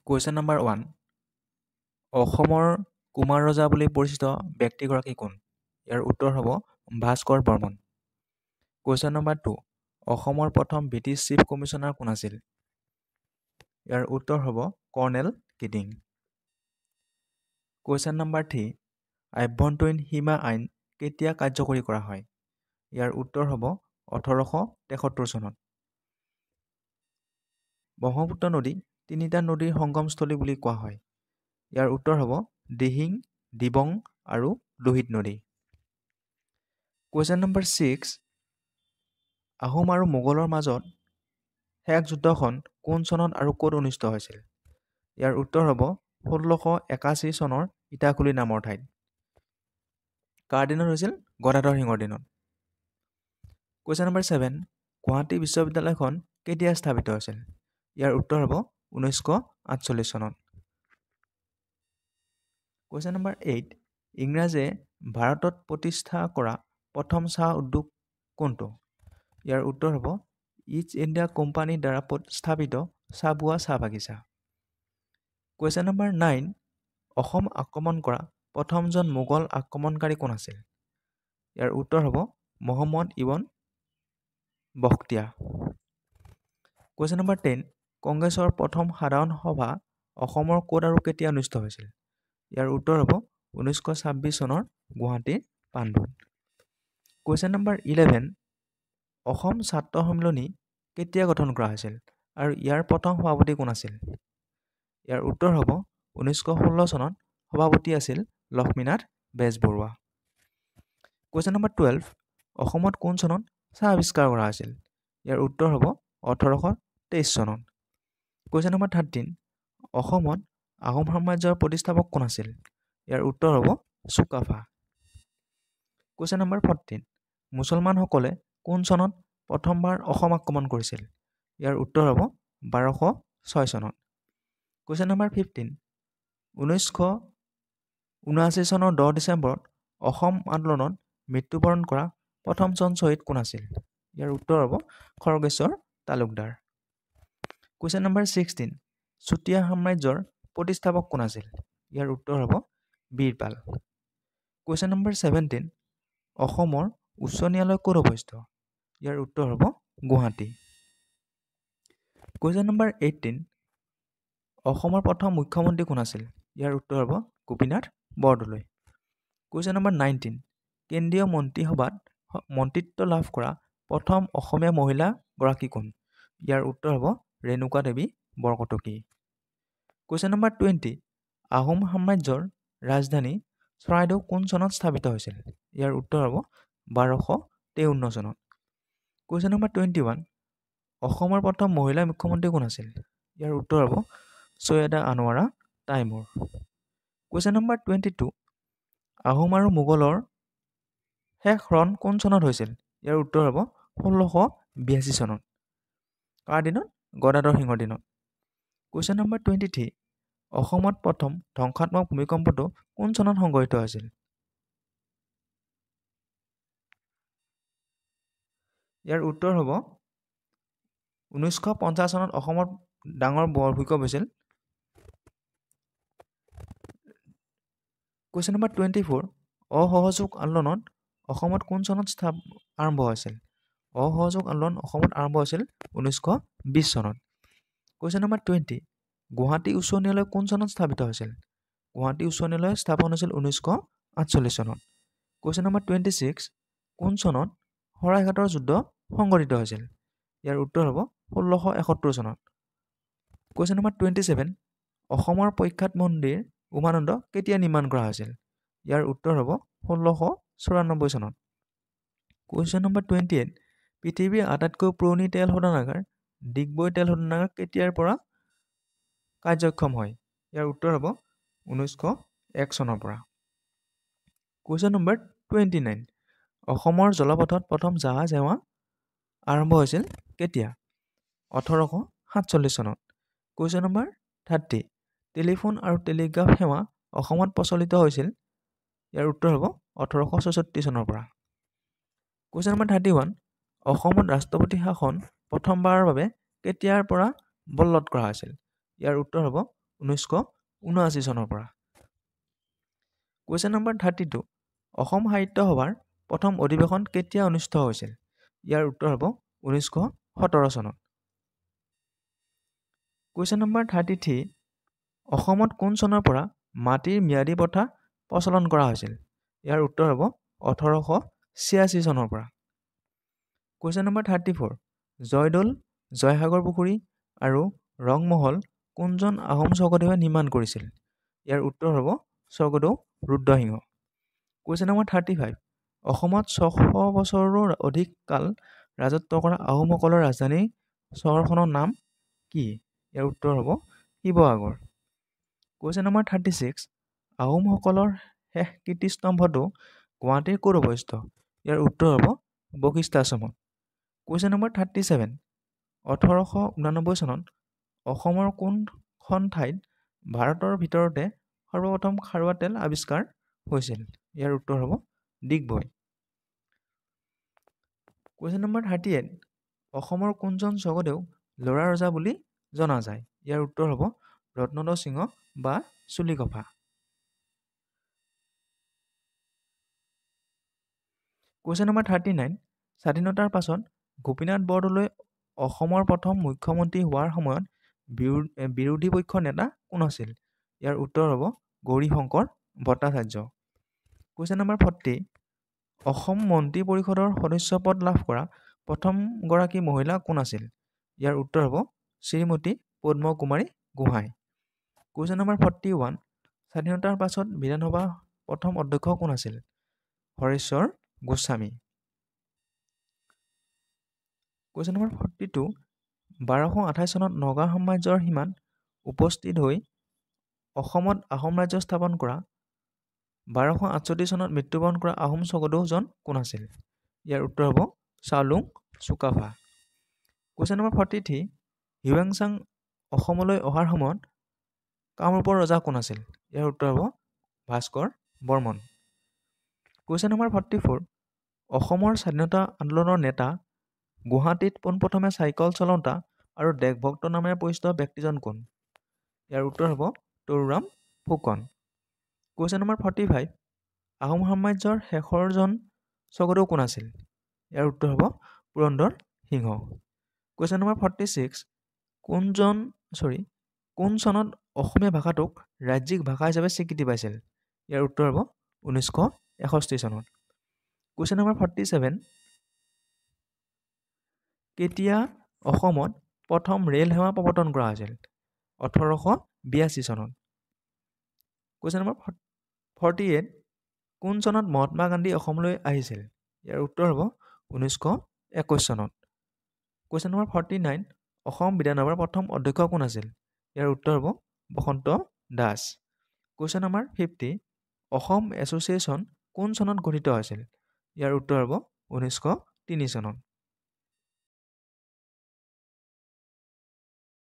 Question number 1 অসমৰ কুমাৰ ৰজা বুলি পৰিচিত ব্যক্তিগৰাকী কোন? ইয়াৰ উত্তৰ হ'ব ভাস্কৰ বৰ্মন। কুৱেশ্যন নম্বৰ 2 অসমৰ প্ৰথম ব্ৰিটিছ চিফ কমিছনাৰ কোন আছিল? ইয়াৰ উত্তৰ হ'ব কৰ্ণেল কিটিং। কুৱেশ্যন নম্বৰ 3 আভ্যন্তৰীণ সীমা আইন কেতিয়া কাৰ্যকৰী কৰা হয়? ইয়াৰ উত্তৰ হ'ব 1873 চনত। ব্ৰহ্মপুত্ৰ নদী তিনিটা নদীৰ সংগমস্থলী বুলি কোৱা হয়। ইয়াৰ উত্তৰ হ'ব দিহিং, দিবং আৰু লোহিত নদী। কুৱেশ্যন নম্বৰ 6 আহোম আৰু মোগলৰ মাজত শেষ যুদ্ধখন কোন চনত আৰু ক'ত অনুষ্ঠিত হৈছিল? ইয়াৰ উত্তৰ হ'ব 1681 চনৰ ইটাখুলি নামৰ ঠাইত। কাৰ দিনত হৈছিল? গদাধৰ সিংহৰ দিনত। কুৱেশ্যন নম্বৰ 7 গুৱাহাটী বিশ্ববিদ্যালয়খন কেতিয়া স্থাপিত হৈছিল? ইয়াৰ উত্তৰ হ'ব 1948 চনত। কুৱেশ্যন নম্বৰ 8 ইংৰাজে ভাৰতত প্ৰতিষ্ঠা কৰা প্ৰথম চাহ উদ্যোগ কোনটো? ইয়াৰ উত্তৰ হ'ব ইষ্ট ইণ্ডিয়া কোম্পানীৰ দ্বাৰা স্থাপিত চাবুৱা চাহ বাগিচা। কুৱেশ্যন নম্বৰ 9 অসম আক্ৰমণ কৰা প্ৰথমজন মোগল আক্ৰমণকাৰী কোন আছিল? ইয়াৰ উত্তৰ হ'ব মহম্মদ ইবন বখতিয়াৰ। কুৱেশ্যন নম্বৰ 10 কংগ্ৰেছৰ প্ৰথম সাধাৰণ সভা অসমৰ ক'ত আৰু কেতিয়া অনুষ্ঠিত হৈছিল? ইয়াৰ উত্তৰ হ'ব 1926 চনৰ গুৱাহাটীৰ পাণ্ডুত। কুৱেশ্যন নম্বৰ 11 অসম ছাত্ৰ সন্মিলনী কেতিয়া গঠন কৰা হৈছিল আৰু ইয়াৰ প্ৰথম সভাপতি কোন আছিল? ইয়াৰ উত্তৰ হ'ব 1916 চনত সভাপতি আছিল লক্ষ্মীনাথ বেজবৰুৱা। কুৱেশ্যন নম্বৰ 12 অসমত কোন চনত চাহ আৱিষ্কাৰ কৰা হৈছিল? ইয়াৰ উত্তৰ হ'ব 1823 চনত। কুৱেশ্যন নম্বৰ 13 অসমত আহোম সাম্ৰাজ্যৰ প্ৰতিষ্ঠাপক কোন আছিল? ইয়াৰ উত্তৰ হ'ব চুকাফা। কুৱেশ্যন নম্বৰ 14 মুছলমানসকলে কোন চনত প্ৰথমবাৰ অসম আক্ৰমণ কৰিছিল? ইয়াৰ উত্তৰ হ'ব 1206 চনত। কুৱেশ্যন নম্বৰ 15 1979 চনৰ 10 ডিচেম্বৰত অসম আন্দোলনত মৃত্যুবৰণ কৰা প্ৰথমজন শ্বহীদ কোন আছিল? ইয়াৰ উত্তৰ হ'ব খৰ্গেশ্বৰ তালুকদাৰ। কুৱেশ্যন নম্বৰ 16 চুতীয়া সাম্ৰাজ্যৰ প্ৰতিষ্ঠাপক কোন আছিল? ইয়াৰ উত্তৰ হ'ব বীৰপাল। কুৱেশ্যন নম্বৰ 17 অসমৰ উচ্চ ন্যায়ালয় ক'ত অৱস্থিত? ইয়াৰ উত্তৰ হ'ব গুৱাহাটী। কুৱেশ্যন নম্বৰ 18 অসমৰ প্ৰথম মুখ্যমন্ত্ৰী কোন আছিল? ইয়াৰ উত্তৰ হ'ব গোপীনাথ বৰদলৈ। কুৱেশ্যন নম্বৰ 19 কেন্দ্ৰীয় মন্ত্ৰীসভাত মন্ত্ৰিত্ব লাভ কৰা প্ৰথম অসমীয়া মহিলা গৰাকী কোন? ইয়াৰ উত্তৰ হ'ব ৰেণুকা দেৱী বৰকটকী। কুৱেশ্যন নম্বৰ 20 আহোম সাম্ৰাজ্যৰ ৰাজধানী চৰাইদেউ কোন চনত স্থাপিত হৈছিল? ইয়াৰ উত্তৰ হ'ব 1253 চনত। কুৱেশ্যন নম্বৰ 21 অসমৰ প্ৰথম মহিলা মুখ্যমন্ত্ৰী কোন আছিল? ইয়াৰ উত্তৰ হ'ব Syeda Anowara Timur. Question number 22 Ahom আৰু মোগলৰ শেষ ৰণ কোন চনত হৈছিল? ইয়াৰ উত্তৰ হ'ব 1682 চনত। কাৰ দিনত? গদাধৰ সিংহৰ দিনত। কুৱেশ্যন নম্বৰ 23 অসমত প্ৰথম ধ্বংসাত্মক ভূমিকম্পটো কোন চনত সংঘটিত হৈছিল? ইয়াৰ উত্তৰ হ'ব 1950 চনত অসমত ডাঙৰ ভূমিকম্প হৈছিল। কুৱেশ্যন নম্বৰ 24 অসহযোগ আন্দোলন অসমত কোন চনত আৰম্ভ হৈছিল? অসহযোগ আন্দোলন অসমত আৰম্ভ হৈছিল 1920 চনত। কুৱেশ্যন নম্বৰ 20 গুৱাহাটী উচ্চ ন্যায়ালয় কোন চনত স্থাপিত হৈছিল? গুৱাহাটী উচ্চ ন্যায়ালয় স্থাপন হৈছিল 1948 চনত। কুৱেশ্যন নম্বৰ 26 কোন চনত শৰাইঘাটৰ যুদ্ধ সংঘটিত হৈছিল? ইয়াৰ উত্তৰ হ'ব 1671 চনত। কুৱেশ্যন নম্বৰ 27 অসমৰ প্ৰখ্যাত মন্দিৰ উমানন্দ কেতিয়া নিৰ্মাণ কৰা হৈছিল? ইয়াৰ উত্তৰ হ'ব 1694 চনত। কুৱেশ্যন নম্বৰ 28 পৃথিৱীৰ আটাইতকৈ পুৰণি তেল শোধনাগাৰ ডিগবৈ তেল শোধনাগাৰ কেতিয়াৰ পৰা কাৰ্যক্ষম হয়? ইয়াৰ উত্তৰ হ'ব 1901 চনৰ পৰা। কুৱেশ্যন নম্বৰ 29 অসমৰ জলপথত প্ৰথম জাহাজ সেৱা আৰম্ভ হৈছিল কেতিয়া? 1847 চনত। কুৱেশ্যন নম্বৰ 30 টেলিফোন আৰু টেলিগ্ৰাফ সেৱা অসমত প্ৰচলিত হৈছিল? ইয়াৰ উত্তৰ হ'ব 1864 চনৰ পৰা। কুৱেশ্যন নম্বৰ 31 অসমত ৰাষ্ট্ৰপতি শাসন প্ৰথমবাৰৰ বাবে কেতিয়াৰ পৰা বলবৎ কৰা হৈছিল? ইয়াৰ উত্তৰ হ'ব 1979 চনৰ পৰা। কুৱেশ্যন নম্বৰ 32, অসম সাহিত্য সভাৰ প্ৰথম অধিৱেশন কেতিয়া অনুষ্ঠিত হৈছিল? ইয়াৰ উত্তৰ হ'ব 1917 চনত। কুৱেশ্যন নম্বৰ 33, অসমত কোন চনৰ পৰা মাটিৰ ম্যাদী প্ৰথা প্ৰচলন কৰা হৈছিল? ইয়াৰ উত্তৰ হ'ব 1886 চনৰ পৰা। কুৱেশ্যন নম্বৰ 34, জয়দৌল, জয়সাগৰ পুখুৰী আৰু ৰংমহল কোনজন আহোম স্বৰ্গদেৱে নিৰ্মাণ কৰিছিল? ইয়াৰ উত্তৰ হ'ব স্বৰ্গদেউ ৰুদ্ৰসিংহ। কুৱেশ্যন নম্বৰ 35, অসমত 600 বছৰৰো অধিক কাল ৰাজত্ব কৰা আহোমসকলৰ ৰাজধানী চহৰখনৰ নাম কি? ইয়াৰ উত্তৰ হ'ব শিৱসাগৰ। কুৱেশ্যন নম্বৰ 36, আহোমসকলৰ শেষ কীৰ্তিস্তম্ভটো গুৱাহাটীৰ ক'ত অৱস্থিত? ইয়াৰ উত্তৰ হ'ব বশিষ্ঠ আশ্ৰমত। কুৱেশ্যন নম্বৰ 37, 1889 চনত অসমৰ কোনখন ঠাইত ভাৰতৰ ভিতৰতে সৰ্বপ্ৰথম খাৰুৱা তেল আৱিষ্কাৰ হৈছিল? ইয়াৰ উত্তৰ হ'ব ডিগবৈ। কুৱেশ্যন নম্বৰ 38, অসমৰ কোনজন স্বৰ্গদেউ ল'ৰা ৰজা বুলি জনা যায়? ইয়াৰ উত্তৰ হ'ব ৰত্নদ্ৰ সিংহ বা চুলিকফা। কুৱেশ্যন নম্বৰ 39, স্বাধীনতাৰ পাছত গোপীনাথ বৰদলৈ অসমৰ প্ৰথম মুখ্যমন্ত্ৰী হোৱাৰ সময়ত বিৰোধী পক্ষৰ নেতা কোন আছিল? ইয়াৰ উত্তৰ হ'ব গৌৰীশংকৰ ভট্টাচাৰ্য। কুৱেশ্যন নম্বৰ 40, অসম মন্ত্ৰী পৰিষদৰ সদস্য পদ লাভ কৰা প্ৰথমগৰাকী মহিলা কোন আছিল? ইয়াৰ উত্তৰ হ'ব শ্ৰীমতী পদ্মকুমাৰী গোহাঁই। কুৱেশ্যন নম্বৰ 41, স্বাধীনতাৰ পাছত বিধানসভাৰ প্ৰথম অধ্যক্ষ কোন আছিল? হৰেশ্বৰ গোস্বামী। কুৱেশ্যন নম্বৰ 42, 1228 চনত নগাঁও সাম্ৰাজ্যৰ সীমাত উপস্থিত হৈ অসমত আহোম ৰাজ্য স্থাপন কৰা 1268 চনত মৃত্যুবৰণ কৰা আহোম স্বৰ্গদেউজন কোন আছিল? ইয়াৰ উত্তৰ হ'ব Chaolung Sukaphaa. Question number 43, Hiuen Tsang অসমলৈ অহাৰ সময়ত কামৰূপৰ ৰজা কোন আছিল? ইয়াৰ উত্তৰ হ'ব ভাস্কৰ বৰ্মন। কুৱেশ্যন নম্বৰ 44, অসমৰ স্বাধীনতা আন্দোলনৰ নেতা গুৱাহাটীত পোনপ্ৰথমে চাইকেল চলাওঁতা আৰু দেশভক্ত নামেৰে পৰিচিত ব্যক্তিজন কোন? ইয়াৰ উত্তৰ হ'ব তৰুৰাম ফুকন। কুৱেশ্যন নম্বৰ 45, আহোম সাম্ৰাজ্যৰ শেষৰজন স্বৰ্গদেউ কোন আছিল? ইয়াৰ উত্তৰ হ'ব পুৰন্দৰ সিংহ। কুৱেশ্যন নম্বৰ 46, কোন চনত অসমীয়া ভাষাটোক ৰাজ্যিক ভাষা হিচাপে স্বীকৃতি পাইছিল? ইয়াৰ উত্তৰ হ'ব 1961 চনত। কুৱেশ্যন নম্বৰ 47, কেতিয়া অসমত প্ৰথম ৰেল সেৱা প্ৰৱৰ্তন কৰা হৈছিল? 1882 চনত। কুৱেশ্যন নম্বৰ 48, কোন চনত মহাত্মা গান্ধী অসমলৈ আহিছিল? ইয়াৰ উত্তৰ হ'ব 1921 চনত। কুৱেশ্যন নম্বৰ 49, অসম বিধানসভাৰ প্ৰথম অধ্যক্ষ কোন আছিল? ইয়াৰ উত্তৰ হ'ব Basanta Das. Question number 50, Assam association কোন চনত গঠিত হৈছিল? ইয়াৰ উত্তৰ হ'ব 1903 চনত।